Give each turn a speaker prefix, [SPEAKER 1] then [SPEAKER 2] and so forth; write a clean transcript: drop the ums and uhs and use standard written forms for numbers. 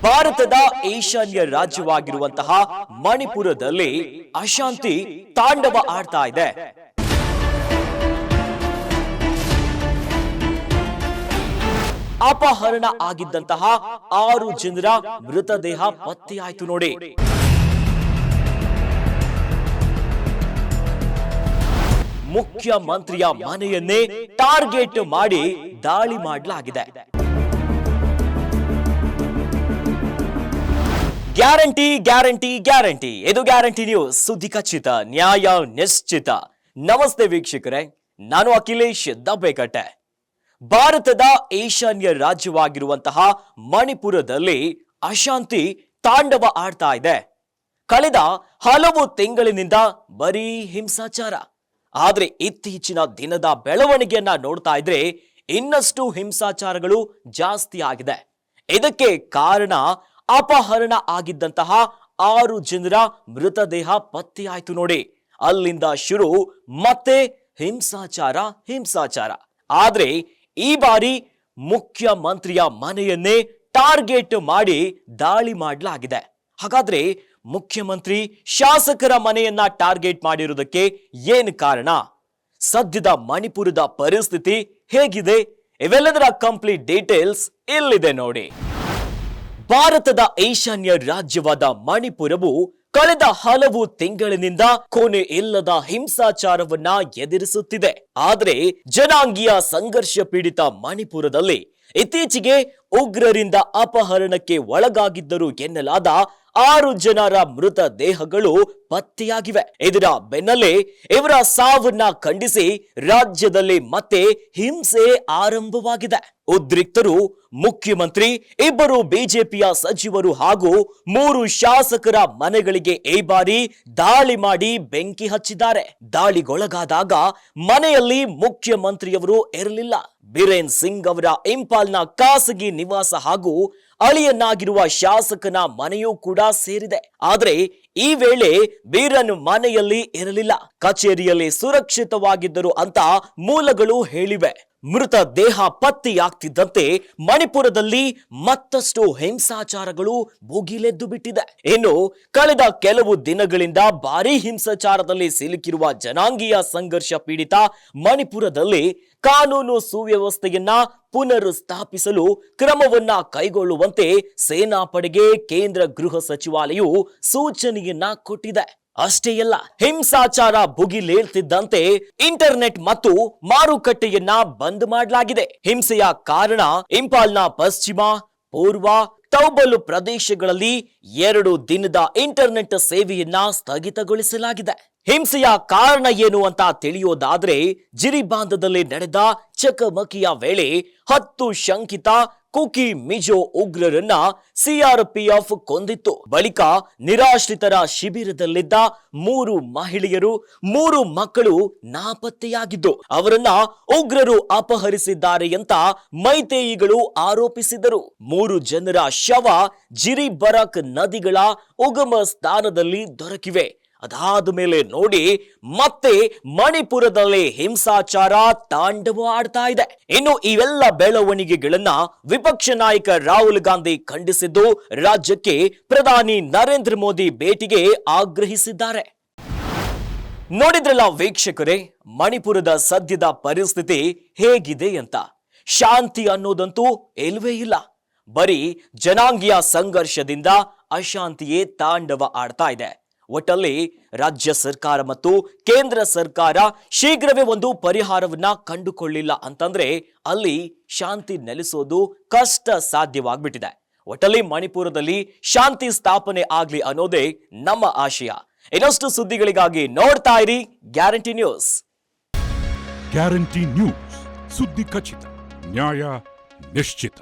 [SPEAKER 1] ಭಾರತದ ಈಶಾನ್ಯ ರಾಜ್ಯವಾಗಿರುವಂತಹ ಮಣಿಪುರದಲ್ಲಿ ಅಶಾಂತಿ ತಾಂಡವ ಆಡ್ತಾ ಇದೆ. ಅಪಹರಣ ಆಗಿದ್ದಂತಹ 6 ಜನರ ಮೃತದೇಹ ಪತ್ತೆಯಾಯಿತು ನೋಡಿ. ಮುಖ್ಯಮಂತ್ರಿಯ ಮನೆಯನ್ನೇ ಟಾರ್ಗೆಟ್ ಮಾಡಿ ದಾಳಿ ಮಾಡಲಾಗಿದೆ. ಗ್ಯಾರಂಟಿ ಗ್ಯಾರಂಟಿ ಗ್ಯಾರಂಟಿ, ಇದು ಗ್ಯಾರಂಟಿ ನ್ಯೂಸ್, ಸುದ್ದಿ ಖಚಿತ, ನ್ಯಾಯ ನಿಶ್ಚಿತ. ನಮಸ್ತೆ ವೀಕ್ಷಕರೇ, ನಾನು ಅಖಿಲೇಶ್ ದಬ್ಬೆಕಟ್ಟೆ. ಭಾರತದ ಈಶಾನ್ಯ ರಾಜ್ಯವಾಗಿರುವಂತಹ ಮಣಿಪುರದಲ್ಲಿ ಅಶಾಂತಿ ತಾಂಡವ ಆಡ್ತಾ ಇದೆ. ಕಳೆದ ಹಲವು ತಿಂಗಳಿನಿಂದ ಬರೀ ಹಿಂಸಾಚಾರ. ಆದ್ರೆ ಇತ್ತೀಚಿನ ದಿನದ ಬೆಳವಣಿಗೆಯನ್ನ ನೋಡ್ತಾ ಇದ್ರೆ ಇನ್ನಷ್ಟು ಹಿಂಸಾಚಾರಗಳು ಜಾಸ್ತಿ ಆಗಿದೆ. ಇದಕ್ಕೆ ಕಾರಣ ಅಪಹರಣ ಆಗಿದ್ದಂತಹ 6 ಜನರ ಮೃತದೇಹ ಪತ್ತೆಯಾಯಿತು ನೋಡಿ. ಅಲ್ಲಿಂದ ಶುರು ಮತ್ತೆ ಹಿಂಸಾಚಾರ. ಆದ್ರೆ ಈ ಬಾರಿ ಮುಖ್ಯಮಂತ್ರಿಯ ಮನೆಯನ್ನೇ ಟಾರ್ಗೆಟ್ ಮಾಡಿ ದಾಳಿ ಮಾಡಲಾಗಿದೆ. ಹಾಗಾದ್ರೆ ಮುಖ್ಯಮಂತ್ರಿ ಶಾಸಕರ ಮನೆಯನ್ನ ಟಾರ್ಗೆಟ್ ಮಾಡಿರುವುದಕ್ಕೆ ಏನು ಕಾರಣ? ಸದ್ಯದ ಮಣಿಪುರದ ಪರಿಸ್ಥಿತಿ ಹೇಗಿದೆ? ಇವೆಲ್ಲದರ ಕಂಪ್ಲೀಟ್ ಡೀಟೇಲ್ಸ್ ಇಲ್ಲಿದೆ ನೋಡಿ. ಭಾರತದ ಈಶಾನ್ಯ ರಾಜ್ಯವಾದ ಮಣಿಪುರವು ಕಳೆದ ಹಲವು ತಿಂಗಳಿನಿಂದ ಕೊನೆ ಇಲ್ಲದ ಹಿಂಸಾಚಾರವನ್ನ ಎದುರಿಸುತ್ತಿದೆ. ಆದರೆ ಜನಾಂಗೀಯ ಸಂಘರ್ಷ ಪೀಡಿತ ಮಣಿಪುರದಲ್ಲಿ ಇತ್ತೀಚೆಗೆ ಉಗ್ರರಿಂದ ಅಪಹರಣಕ್ಕೆ ಒಳಗಾಗಿದ್ದರು ಎನ್ನಲಾದ 6 ಜನರ ಮೃತ ದೇಹಗಳು ಪತ್ತೆಯಾಗಿವೆ. ಇದರ ಬೆನ್ನಲ್ಲೇ ಇವರ ಸಾವನ್ನ ಖಂಡಿಸಿ ರಾಜ್ಯದಲ್ಲಿ ಮತ್ತೆ ಹಿಂಸೆ ಆರಂಭವಾಗಿದೆ. ಉದ್ರಿಕ್ತರು ಮುಖ್ಯಮಂತ್ರಿ, 2 ಬಿಜೆಪಿಯ ಸಚಿವರು ಹಾಗೂ 3 ಶಾಸಕರ ಮನೆಗಳಿಗೆ ಈ ಬಾರಿ ದಾಳಿ ಮಾಡಿ ಬೆಂಕಿ ಹಚ್ಚಿದ್ದಾರೆ. ದಾಳಿಗೊಳಗಾದಾಗ ಮನೆಯಲ್ಲಿ ಮುಖ್ಯಮಂತ್ರಿಯವರು ಇರಲಿಲ್ಲ. ಬಿರೇನ್ ಸಿಂಗ್ ಅವರ ಇಂಪಾಲ್ನ ಖಾಸಗಿ ನಿವಾಸ ಹಾಗೂ ಅಳಿಯನ್ನಾಗಿರುವ ಶಾಸಕನ ಮನೆಯೂ ಕೂಡ ಸೇರಿದೆ. ಆದರೆ ಈ ವೇಳೆ ಬೀರನ್ ಮನೆಯಲ್ಲಿ ಇರಲಿಲ್ಲ, ಕಚೇರಿಯಲ್ಲಿ ಸುರಕ್ಷಿತವಾಗಿದ್ದರು ಅಂತ ಮೂಲಗಳು ಹೇಳಿವೆ. ಮೃತ ದೇಹ ಪತ್ತೆಯಾಗ್ತಿದ್ದಂತೆ ಮಣಿಪುರದಲ್ಲಿ ಮತ್ತಷ್ಟು ಹಿಂಸಾಚಾರಗಳು ಭುಗಿಲೆದ್ದು ಬಿಟ್ಟಿದೆ. ಇನ್ನು ಕಳೆದ ಕೆಲವು ದಿನಗಳಿಂದ ಭಾರೀ ಹಿಂಸಾಚಾರದಲ್ಲಿ ಸಿಲುಕಿರುವ ಜನಾಂಗೀಯ ಸಂಘರ್ಷ ಪೀಡಿತ ಮಣಿಪುರದಲ್ಲಿ ಕಾನೂನು ಸುವ್ಯವಸ್ಥೆಯನ್ನ ಪುನರ್ ಸ್ಥಾಪಿಸಲು ಕ್ರಮವನ್ನ ಕೈಗೊಳ್ಳುವಂತೆ ಸೇನಾಪಡೆಗೆ ಕೇಂದ್ರ ಗೃಹ ಸಚಿವಾಲಯವು ಸೂಚನೆಯನ್ನ ಕೊಟ್ಟಿದೆ. ಅಷ್ಟೇ ಅಲ್ಲ, ಹಿಂಸಾಚಾರ ಭುಗಿಲೇಳ್ತಿದ್ದಂತೆ ಇಂಟರ್ನೆಟ್ ಮತ್ತು ಮಾರುಕಟ್ಟೆಯನ್ನ ಬಂದ್ ಮಾಡಲಾಗಿದೆ. ಹಿಂಸೆಯ ಕಾರಣ ಇಂಪಾಲ್ನ ಪಶ್ಚಿಮ, ಪೂರ್ವ, ತೌಬಲ್ ಪ್ರದೇಶಗಳಲ್ಲಿ 2 ದಿನದ ಇಂಟರ್ನೆಟ್ ಸೇವೆಯನ್ನ ಸ್ಥಗಿತಗೊಳಿಸಲಾಗಿದೆ. ಹಿಂಸೆಯ ಕಾರಣ ಏನು ಅಂತ ತಿಳಿಯೋದಾದ್ರೆ, ಜಿರಿಬಾಂಧದಲ್ಲಿ ನಡೆದ ಚಕಮಕಿಯ ವೇಳೆ 10 ಶಂಕಿತ ಕುಕಿ ಮಿಜೋ ಉಗ್ರರನ್ನ ಸಿಆರ್ಪಿಎಫ್ ಕೊಂದಿತ್ತು. ಬಳಿಕ ನಿರಾಶ್ರಿತರ ಶಿಬಿರದಲ್ಲಿದ್ದ 3 ಮಹಿಳೆಯರು, 3 ಮಕ್ಕಳು ನಾಪತ್ತೆಯಾಗಿದ್ದು ಅವರನ್ನ ಉಗ್ರರು ಅಪಹರಿಸಿದ್ದಾರೆ ಅಂತ ಮೈತೇಯಿಗಳು ಆರೋಪಿಸಿದರು. 3 ಜನರ ಶವ ಜಿರಿಬರಕ್ ನದಿಗಳ ಉಗಮ ಸ್ಥಾನದಲ್ಲಿ ದೊರಕಿವೆ. ಅದಾದ ಮೇಲೆ ನೋಡಿ ಮತ್ತೆ ಮಣಿಪುರದಲ್ಲಿ ಹಿಂಸಾಚಾರ ತಾಂಡವ ಆಡ್ತಾ ಇದೆ. ಇನ್ನು ಇವೆಲ್ಲ ಬೆಳವಣಿಗೆಗಳನ್ನ ವಿಪಕ್ಷ ನಾಯಕ ರಾಹುಲ್ ಗಾಂಧಿ ಖಂಡಿಸಿದ್ದು ರಾಜ್ಯಕ್ಕೆ ಪ್ರಧಾನಿ ನರೇಂದ್ರ ಮೋದಿ ಭೇಟಿಗೆ ಆಗ್ರಹಿಸಿದ್ದಾರೆ. ನೋಡಿದ್ರಲ್ಲ ವೀಕ್ಷಕರೇ, ಮಣಿಪುರದ ಸದ್ಯದ ಪರಿಸ್ಥಿತಿ ಹೇಗಿದೆ ಅಂತ. ಶಾಂತಿ ಅನ್ನೋದಂತೂ ಇಲ್ವೇ ಇಲ್ಲ. ಬರೀ ಜನಾಂಗೀಯ ಸಂಘರ್ಷದಿಂದ ಅಶಾಂತಿಯೇ ತಾಂಡವ ಆಡ್ತಾ ಇದೆ. ಒಟ್ಟಲ್ಲಿ ರಾಜ್ಯ ಸರ್ಕಾರ ಮತ್ತು ಕೇಂದ್ರ ಸರ್ಕಾರ ಶೀಘ್ರವೇ ಒಂದು ಪರಿಹಾರವನ್ನ ಕಂಡುಕೊಳ್ಳಿಲ್ಲ ಅಂತಂದ್ರೆ ಅಲ್ಲಿ ಶಾಂತಿ ನೆಲೆಸೋದು ಕಷ್ಟ ಸಾಧ್ಯವಾಗ್ಬಿಟ್ಟಿದೆ. ಒಟ್ಟಲ್ಲಿ ಮಣಿಪುರದಲ್ಲಿ ಶಾಂತಿ ಸ್ಥಾಪನೆ ಆಗ್ಲಿ ಅನ್ನೋದೇ ನಮ್ಮ ಆಶಯ. ಇನ್ನಷ್ಟು ಸುದ್ದಿಗಳಿಗಾಗಿ ನೋಡ್ತಾ ಇರಿ ಗ್ಯಾರಂಟಿ ನ್ಯೂಸ್.
[SPEAKER 2] ಗ್ಯಾರಂಟಿ ನ್ಯೂಸ್, ಸುದ್ದಿ ಖಚಿತ, ನ್ಯಾಯ ನಿಶ್ಚಿತ.